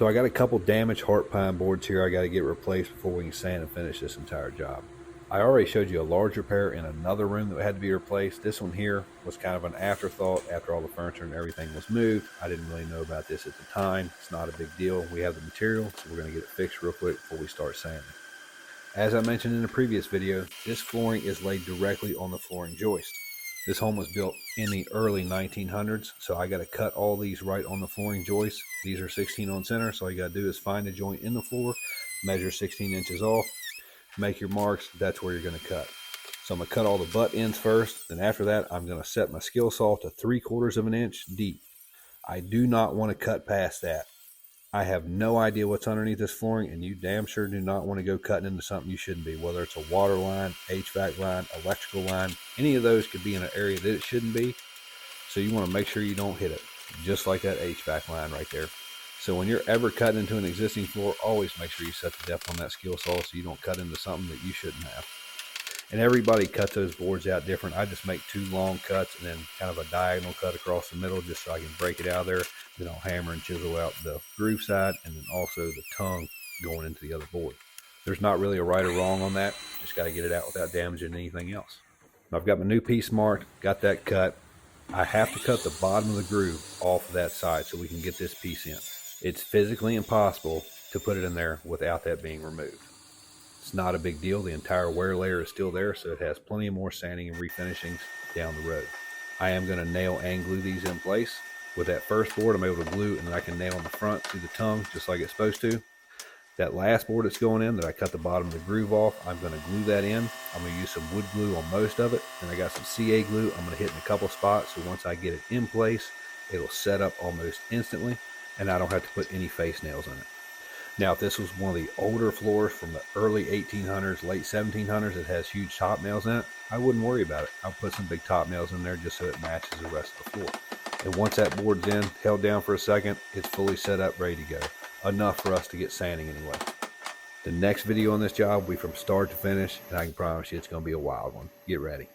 So I got a couple damaged heart pine boards here I got to get replaced before we can sand and finish this entire job. I already showed you a large repair in another room that had to be replaced. This one here was kind of an afterthought after all the furniture and everything was moved. I didn't really know about this at the time. It's not a big deal. We have the material, so we're going to get it fixed real quick before we start sanding. As I mentioned in the previous video, this flooring is laid directly on the flooring joist. This home was built in the early 1900s, so I got to cut all these right on the flooring joist. These are 16 on center, so all you got to do is find a joint in the floor, measure 16 inches off, make your marks. That's where you're going to cut. So I'm going to cut all the butt ends first, then after that I'm going to set my skill saw to 3/4 of an inch deep. I do not want to cut past that. I have no idea what's underneath this flooring, and you damn sure do not want to go cutting into something you shouldn't be, whether it's a water line, HVAC line, electrical line. Any of those could be in an area that it shouldn't be, so you want to make sure you don't hit it, just like that HVAC line right there. So when you're ever cutting into an existing floor, always make sure you set the depth on that skill saw so you don't cut into something that you shouldn't have. And everybody cuts those boards out different. I just make 2 long cuts and then kind of a diagonal cut across the middle just so I can break it out of there. Then I'll hammer and chisel out the groove side and then also the tongue going into the other board. There's not really a right or wrong on that. Just got to get it out without damaging anything else. I've got my new piece marked, got that cut. I have to cut the bottom of the groove off of that side so we can get this piece in. It's physically impossible to put it in there without that being removed. It's not a big deal. The entire wear layer is still there, so it has plenty of more sanding and refinishings down the road. I am going to nail and glue these in place. With that first board, I'm able to glue, and then I can nail in the front through the tongue just like it's supposed to. That last board that's going in that I cut the bottom of the groove off, I'm going to glue that in. I'm going to use some wood glue on most of it. And I got some CA glue I'm going to hit in a couple spots, so once I get it in place, it'll set up almost instantly, and I don't have to put any face nails in it. Now, if this was one of the older floors from the early 1800s, late 1700s that has huge top nails in it, I wouldn't worry about it. I'll put some big top nails in there just so it matches the rest of the floor. And once that board's in, held down for a second, it's fully set up, ready to go. Enough for us to get sanding anyway. The next video on this job will be from start to finish, and I can promise you it's going to be a wild one. Get ready.